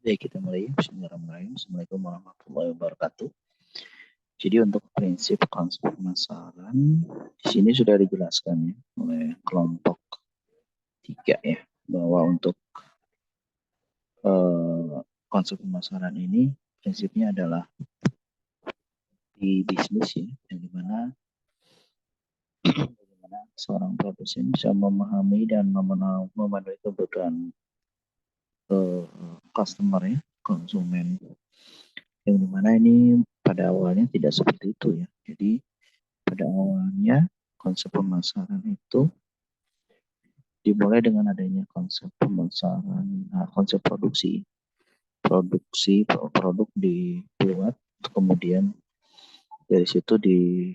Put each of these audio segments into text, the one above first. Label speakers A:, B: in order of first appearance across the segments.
A: Baik, kita mulai. Bismillahirrahmanirrahim. Assalamualaikum warahmatullahi wabarakatuh. Jadi untuk prinsip konsep pemasaran di sini sudah dijelaskan ya oleh kelompok 3 ya, bahwa untuk konsep pemasaran ini prinsipnya adalah di bisnis ya, yang dimana bagaimana seorang produsen bisa memahami dan memenuhi kebutuhan customer ya, konsumen, yang dimana ini pada awalnya tidak seperti itu ya. Jadi pada awalnya konsep pemasaran itu dimulai dengan adanya konsep pemasaran, konsep produk dibuat, kemudian dari situ di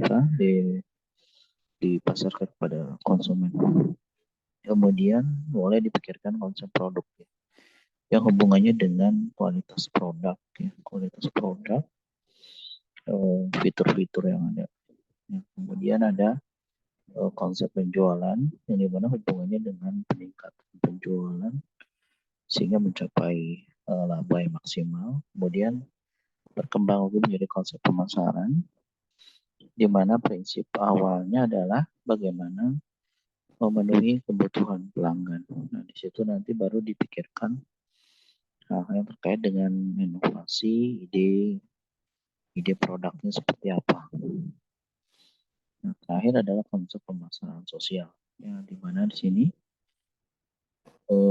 A: apa dipasarkan kepada konsumen. Kemudian mulai dipikirkan konsep produk ya, yang hubungannya dengan kualitas produk ya, kualitas produk, fitur-fitur yang ada. Ya, kemudian ada konsep penjualan yang dimana hubungannya dengan peningkatan penjualan sehingga mencapai laba yang maksimal. Kemudian berkembang lagi menjadi konsep pemasaran di mana prinsip awalnya adalah bagaimana memenuhi kebutuhan pelanggan. Nah, di situ nanti baru dipikirkan hal-hal yang terkait dengan inovasi, ide produknya seperti apa. Nah, terakhir adalah konsep pemasaran sosial, ya, di mana di sini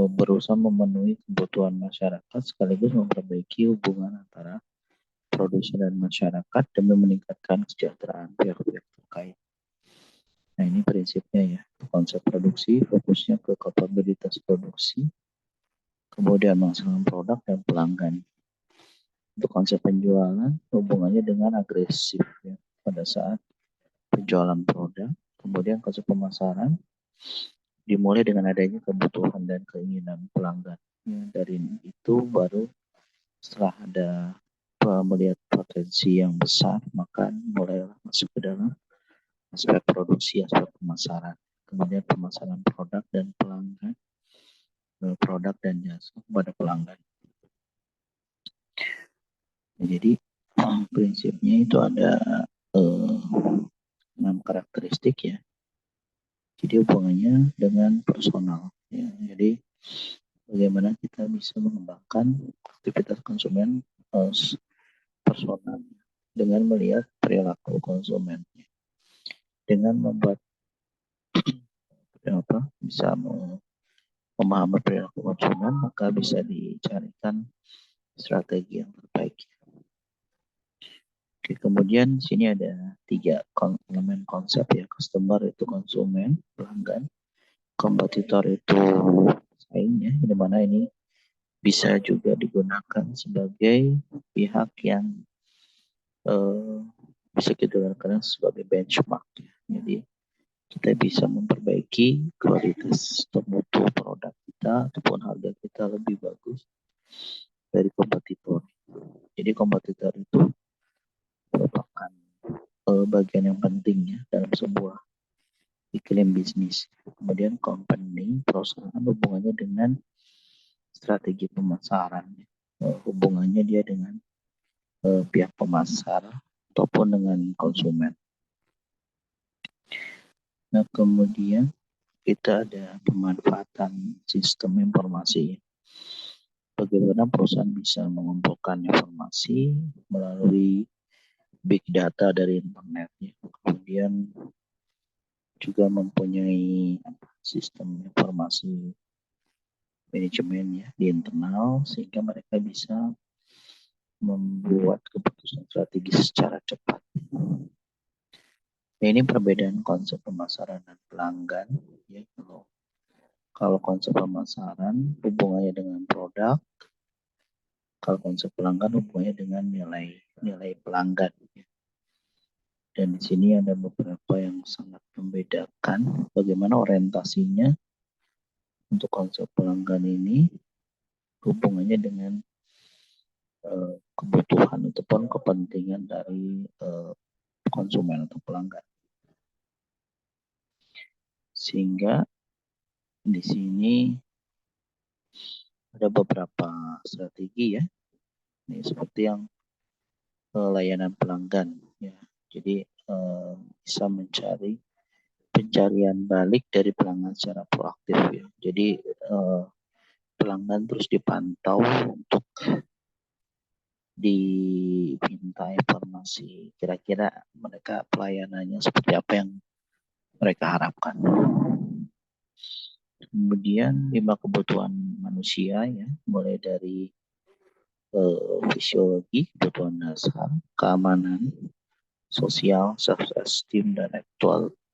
A: berusaha memenuhi kebutuhan masyarakat sekaligus memperbaiki hubungan antara produsen dan masyarakat demi meningkatkan kesejahteraan pihak-pihak terkait. Nah, ini prinsipnya ya. Konsep produksi fokusnya ke kapabilitas produksi, kemudian menghasilkan produk dan pelanggan. Untuk konsep penjualan hubungannya dengan agresif ya, pada saat penjualan produk. Kemudian konsep pemasaran dimulai dengan adanya kebutuhan dan keinginan pelanggan. Ya, dari itu baru setelah ada melihat potensi yang besar, maka mulailah masuk ke dalam aspek produksi, aspek pemasaran. Kemudian pemasaran produk dan pelanggan, produk dan jasa kepada pelanggan. Jadi prinsipnya itu ada 6 karakteristik ya. Jadi hubungannya dengan personal. Ya. Jadi bagaimana kita bisa mengembangkan aktivitas konsumen personal dengan melihat perilaku konsumen, dengan membuat bisa memahami perilaku konsumen, maka bisa dicarikan strategi yang terbaik. Oke, kemudian sini ada 3 elemen konsep ya. Customer itu konsumen, pelanggan. Kompetitor itu saingnya, di mana ini bisa juga digunakan sebagai pihak yang bisa kita gunakan sebagai benchmark ya. Jadi kita bisa memperbaiki kualitas mutu produk kita ataupun harga kita lebih bagus dari kompetitor. Jadi kompetitor itu merupakan bagian yang penting ya dalam sebuah iklim bisnis. Kemudian company, perusahaan hubungannya dengan strategi pemasaran. Hubungannya dia dengan pihak pemasar ataupun dengan konsumen. Nah, kemudian kita ada pemanfaatan sistem informasi. Bagaimana perusahaan bisa mengumpulkan informasi melalui big data dari internet. Kemudian juga mempunyai sistem informasi manajemen ya di internal sehingga mereka bisa membuat keputusan strategis secara cepat. Nah, ini perbedaan konsep pemasaran dan pelanggan ya. Kalau konsep pemasaran hubungannya dengan produk, kalau konsep pelanggan hubungannya dengan nilai pelanggan. Dan di sini ada beberapa yang sangat membedakan bagaimana orientasinya untuk konsep pelanggan ini hubungannya dengan kebutuhan ataupun kepentingan dari konsumen atau pelanggan. Sehingga di sini Ada beberapa strategi ya. Ini seperti yang layanan pelanggan ya. Jadi bisa mencari pencarian balik dari pelanggan secara proaktif ya. Jadi pelanggan terus dipantau untuk diminta informasi kira-kira mereka pelayanannya seperti apa yang mereka harapkan. Kemudian 5 kebutuhan manusia ya, mulai dari fisiologi, kebutuhan dasar, keamanan, sosial, self-esteem, dan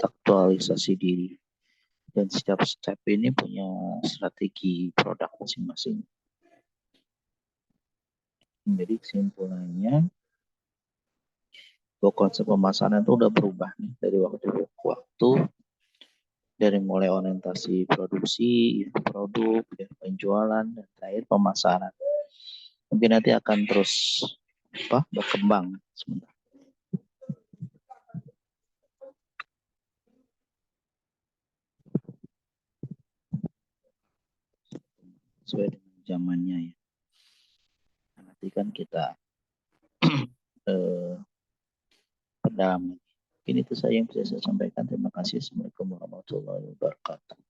A: aktualisasi diri. Dan setiap step ini punya strategi produk masing-masing. Jadi kesimpulannya, bahwa konsep pemasaran itu udah berubah nih dari waktu ke waktu, dari mulai orientasi produksi, produk, penjualan, dan terakhir pemasaran. Mungkin nanti akan terus berkembang. Sebentar. Sesuai dengan zamannya ya. Nanti kan kita perdalam. Mungkin itu saja yang bisa saya sampaikan. Terima kasih. Assalamualaikum warahmatullahi wabarakatuh.